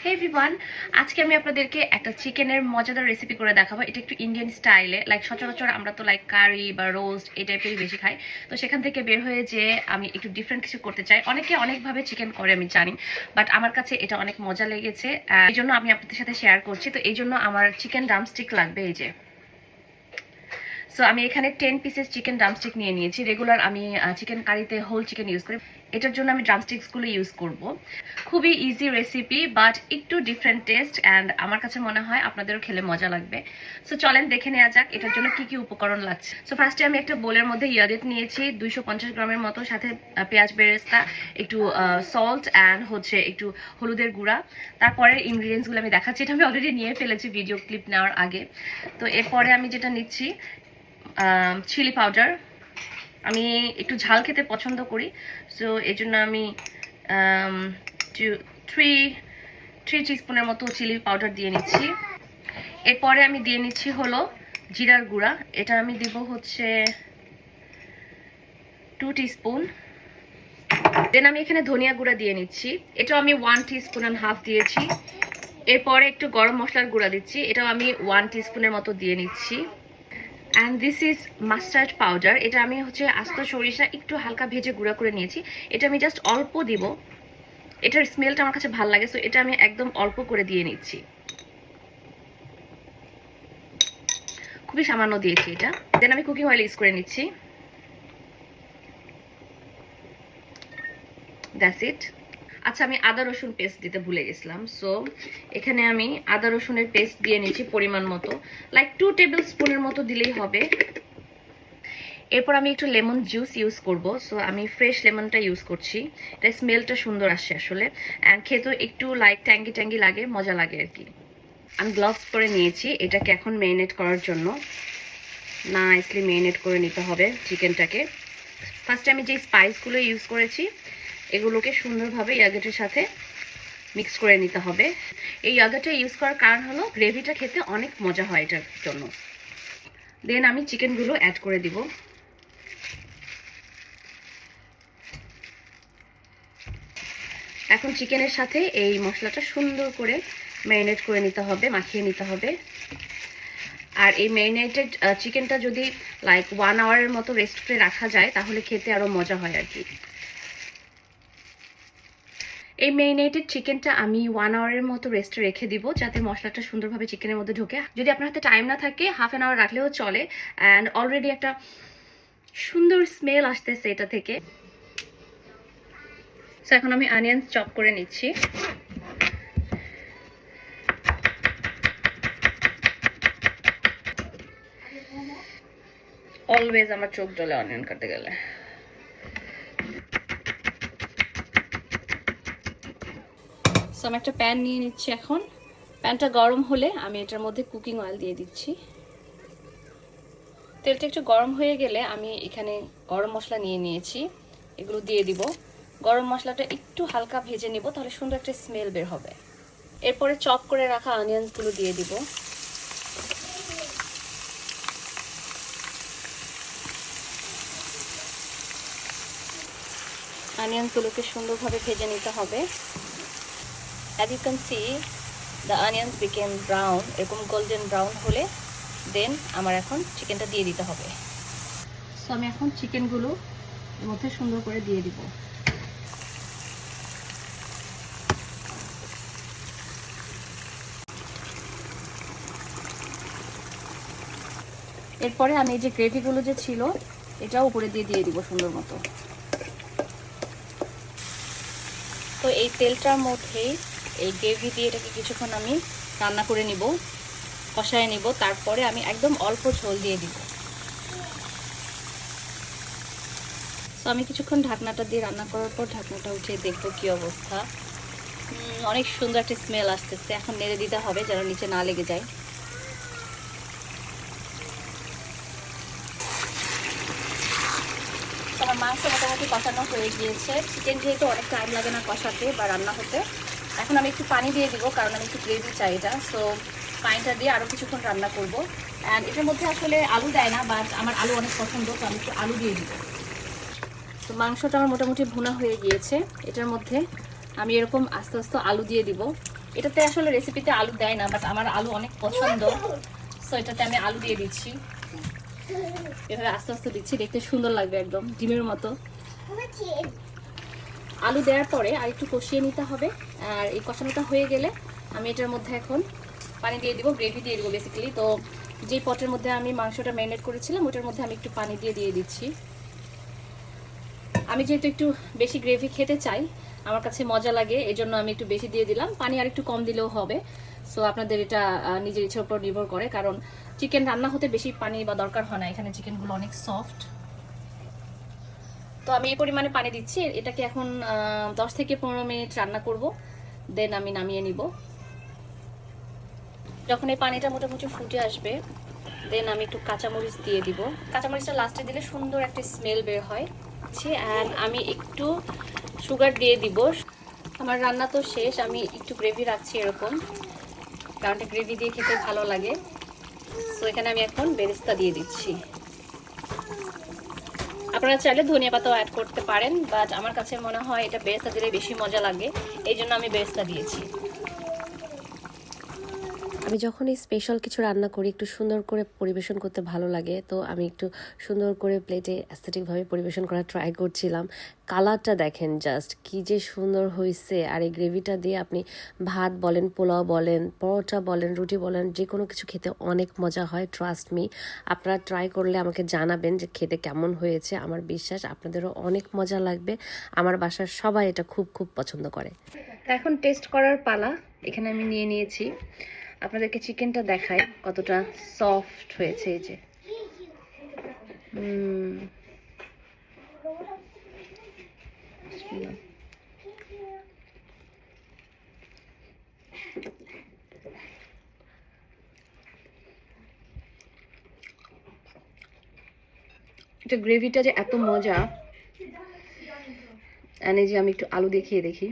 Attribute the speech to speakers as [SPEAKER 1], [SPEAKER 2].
[SPEAKER 1] হে everyone, আজকে আমি আপনাদেরকে একটা চিকেনের মজাদার রেসিপি করে দেখাবো। এটা একটু ইন্ডিয়ান স্টাইলে, লাইক সচরাচর আমরা তো লাইক কারি বা রোস্ট এই টাইপেরই বেশি খাই। তো সেখান থেকে বের হয়ে যে আমি একটু ডিফারেন্ট কিছু করতে চাই। অনেকে অনেকভাবে চিকেন করে আমি জানি, বাট আমার কাছে এটা অনেক মজা লেগেছে, এই জন্য আমি আপনাদের সাথে শেয়ার করছি। তো এই জন্য আমার চিকেন ড্রামস্টিক লাগবে, এই যে। সো আমি এখানে 10 পিসেস চিকেন ড্রামস্টিক নিয়ে নিয়েছি। রেগুলার আমি চিকেন কারিতে হোল চিকেন ইউজ করি, এটার জন্য আমি ড্রামস্টিক্সগুলো ইউজ করব। খুবই ইজি রেসিপি, বাট একটু ডিফারেন্ট টেস্ট, অ্যান্ড আমার কাছে মনে হয় আপনাদেরও খেলে মজা লাগবে। সো চলেন দেখে নেওয়া যাক এটার জন্য কি কি উপকরণ লাগছে। সো ফার্স্টে আমি একটা বোলের মধ্যে ইয়াদেট নিয়েছি 250 গ্রামের মতো, সাথে পেঁয়াজ বেরেস্তা, একটু সল্ট অ্যান্ড হচ্ছে একটু হলুদের গুঁড়া। তারপরে ইনগ্রিডিয়েন্টসগুলো আমি দেখাচ্ছি, এটা আমি অলরেডি নিয়ে ফেলেছি ভিডিও ক্লিপ নেওয়ার আগে। তো এরপরে আমি যেটা নিচ্ছি চিলি পাউডার। আমি একটু ঝাল খেতে পছন্দ করি, সো এই জন্য আমি 3 টিস্পুনের মতো চিলি পাউডার দিয়ে নিচ্ছি। এরপরে আমি দিয়ে নিচ্ছি হলো জিরার গুঁড়া, এটা আমি দিব হচ্ছে 2 টিস্পুন। দেন আমি এখানে ধনিয়া গুঁড়া দিয়ে নিচ্ছি, এটাও আমি 1 টিস্পুন অ্যান্ড হাফ দিয়েছি। এরপরে একটু গরম মশলার গুঁড়া দিচ্ছি, এটাও আমি 1 টিস্পুনের মতো দিয়ে নিচ্ছি। And this is mustard powder, এটা আমি হচ্ছে আস্ত সরিষা একটু হালকা ভেজে গুঁড়া করে নিয়েছি। এটা আমি জাস্ট অল্প দিব, এটার স্মেলটা আমার কাছে ভালো লাগে, সো এটা আমি একদম অল্প করে দিয়ে নিচ্ছি, খুবই সামান্য দিয়েছি এটা। দেন আমি কুকিং অয়েল ইউজ করে নিচ্ছি, দ্যাটস ইট। আচ্ছা, আমি আদা রসুন পেস্ট দিতে ভুলে গেছিলাম, সো এখানে আমি আদা রসুনের পেস্ট দিয়ে নিচ্ছি পরিমাণ মতো, লাইক 2 টেবিল স্পুনের মতো দিলেই হবে। এরপর আমি একটু লেমন জুস ইউজ করব, সো আমি ফ্রেশ লেমনটা ইউজ করছি, এটা স্মেলটা সুন্দর আসে আসলে, অ্যান্ড খেতেও একটু লাইক ট্যাঙ্গি ট্যাঙ্গি লাগে, মজা লাগে আর কি। আমি গ্লাভস করে নিয়েছি এটাকে এখন ম্যারিনেট করার জন্য। নাইসলি ম্যারিনেট করে নিতে হবে চিকেনটাকে। ফার্স্টে আমি যে স্পাইসগুলো ইউজ করেছি এগুলোকে সুন্দরভাবে ইয়াগেটের সাথে মিক্স করে নিতে হবে। এই ইয়াগেটটা ইউজ করার কারণ হলো গ্রেভিটা খেতে অনেক মজা হয় এটার জন্য। দেন আমি চিকেনগুলো অ্যাড করে দিব। এখন চিকেনের সাথে এই মশলাটা সুন্দর করে ম্যারিনেট করে নিতে হবে, মাখিয়ে নিতে হবে। আর এই ম্যারিনেটেড চিকেনটা যদি লাইক 1 আওয়ারের মতো রেস্ট করে রাখা যায় তাহলে খেতে আরো মজা হয় আর কি। এই ম্যারিনেটেড চিকেনটা আমি 1 আওয়ারের মতো রেস্টে রেখে দিব, যাতে মশলাটা সুন্দরভাবে চিকেনের মধ্যে ঢোকে। যদি আপনার হাতে টাইম না থাকে হাফ অ্যান আওয়ার রাখলেও চলে, অ্যান্ড অলরেডি একটা সুন্দর স্মেল আসতেছে এটা থেকে। সো এখন আমি অনিয়ন চপ করে নিচ্ছি। অলওয়েজ আমার চোখ জ্বলে অনিয়ন কাটতে গেলে। সো আমি একটা প্যান নিয়ে নিচ্ছি এখন। প্যানটা গরম হলে আমি এটার মধ্যে কুকিং অয়েল দিয়ে দিচ্ছি। তেলটা একটু গরম হয়ে গেলে আমি এখানে গরম মশলা নিয়ে নিয়েছি, এগুলো দিয়ে দিব। গরম মশলাটা একটু হালকা ভেজে নিব, তাহলে সুন্দর একটা স্মেল বের হবে। এরপরে চপ করে রাখা অনিয়নসগুলো দিয়ে দিব। অনিয়নগুলোকে সুন্দরভাবে ভেজে নিতে হবে। As you can see, the onions became brown, এরকম গোল্ডেন ব্রাউন হলে দেন আমার এখন চিকেনটা দিয়ে দিতে হবে। সো আমি এখন চিকেনগুলো এর মধ্যে সুন্দর করে দিয়ে দিব। এরপরে আমি এই যে গ্রেভিগুলো যে ছিল এটাও উপরে দিয়ে দিব সুন্দর মতো। তো এই তেলটার মধ্যেই এই গ্রেভি দিয়ে এটাকে কিছুক্ষণ আমি রান্না করে নিব, কষায় নিব। তারপরে আমি একদম অল্প ঝোল দিয়ে দিব। তো আমি কিছুক্ষণ ঢাকনাটা দিয়ে রান্না করার পর ঢাকনাটা উঠিয়ে দেখবো কি অবস্থা। অনেক সুন্দর একটা স্মেল আসতেছে। এখন নেড়ে দিতে হবে যেন নিচে না লেগে যায়। আমার মাংস মোটামুটি কষানো হয়ে গিয়েছে। চিকেন যেহেতু অনেক টাইম লাগে না কষাতে বা রান্না হতে, এখন আমি একটু পানি দিয়ে দিব, কারণ আমি একটু গ্রেভি চাই এটা। সো পানিটা দিয়ে আরও কিছুক্ষণ রান্না করব। অ্যান্ড এটার মধ্যে আসলে আলু দেয় না, বাট আমার আলু অনেক পছন্দ, তো আমি একটু আলু দিয়ে দিব। তো মাংসটা আমার মোটামুটি ভুনা হয়ে গিয়েছে। এটার মধ্যে আমি এরকম আস্তে আস্তে আলু দিয়ে দিব। এটাতে আসলে রেসিপিতে আলু দেয় না, বাট আমার আলু অনেক পছন্দ, সো এটাতে আমি আলু দিয়ে দিচ্ছি। এভাবে আস্তে আস্তে দিচ্ছি, দেখতে সুন্দর লাগবে একদম ডিমের মতো। আলু দেওয়ার পরে আর একটু কষিয়ে নিতে হবে। আর এই কষানোটা হয়ে গেলে আমি এটার মধ্যে এখন পানি দিয়ে দিব, গ্রেভি দিয়ে দিব বেসিক্যালি। তো যেই পটের মধ্যে আমি মাংসটা ম্যারিনেট করেছিলাম ওটার মধ্যে আমি একটু পানি দিয়ে দিচ্ছি। আমি যেহেতু একটু বেশি গ্রেভি খেতে চাই, আমার কাছে মজা লাগে, এজন্য আমি একটু বেশি দিয়ে দিলাম। পানি আর একটু কম দিলেও হবে। সো আপনাদের এটা নিজের ইচ্ছার উপর নির্ভর করে, কারণ চিকেন রান্না হতে বেশি পানি বা দরকার হয় না, এখানে চিকেনগুলো অনেক সফট। তো আমি এই পরিমাণে পানি দিচ্ছি। এটাকে এখন 10 থেকে 15 মিনিট রান্না করব, দেন আমি নামিয়ে নিব। যখন এই পানিটা মোটামুটি ফুটে আসবে, দেন আমি একটু কাঁচামরিচ দিয়ে দিব। কাঁচামরিচটা লাস্টে দিলে সুন্দর একটা স্মেল বের হয়। অ্যান্ড আমি একটু সুগার দিয়ে দিব। আমার রান্না তো শেষ, আমি একটু গ্রেভি রাখছি এরকম, কারণ গ্রেভি দিয়ে খেতে ভালো লাগে। সো এখানে আমি এখন বেরেস্তা দিয়ে দিচ্ছি। আপনারা চাইলে ধনিয়া পাতাও অ্যাড করতে পারেন, বাট আমার কাছে মনে হয় এটা বেরেস্তা দিলে বেশি মজা লাগে, এই জন্য আমি বেরেস্তা দিয়েছি।
[SPEAKER 2] আমি যখন এই স্পেশাল কিছু রান্না করি একটু সুন্দর করে পরিবেশন করতে ভালো লাগে, তো আমি একটু সুন্দর করে প্লেটে অ্যাস্থেটিকভাবে পরিবেশন করার ট্রাই করছিলাম। কালারটা দেখেন জাস্ট কি যে সুন্দর হয়েছে। আর এই গ্রেভিটা দিয়ে আপনি ভাত বলেন, পোলাও বলেন, পরোটা বলেন, রুটি বলেন, যে কোনো কিছু খেতে অনেক মজা হয়। ট্রাস্ট মি, আপনারা ট্রাই করলে আমাকে জানাবেন যে খেতে কেমন হয়েছে। আমার বিশ্বাস আপনাদেরও অনেক মজা লাগবে। আমার বাসার সবাই এটা খুব খুব পছন্দ করে।
[SPEAKER 1] এখন টেস্ট করার পালা। এখানে আমি নিয়ে নিয়েছি, আপনাদেরকে চিকেনটা দেখাই কতটা সফট হয়েছে। এই যে এটা গ্রেভিটা যে এত মজা। এই যে আমি একটু আলু দেখিয়ে দেখি।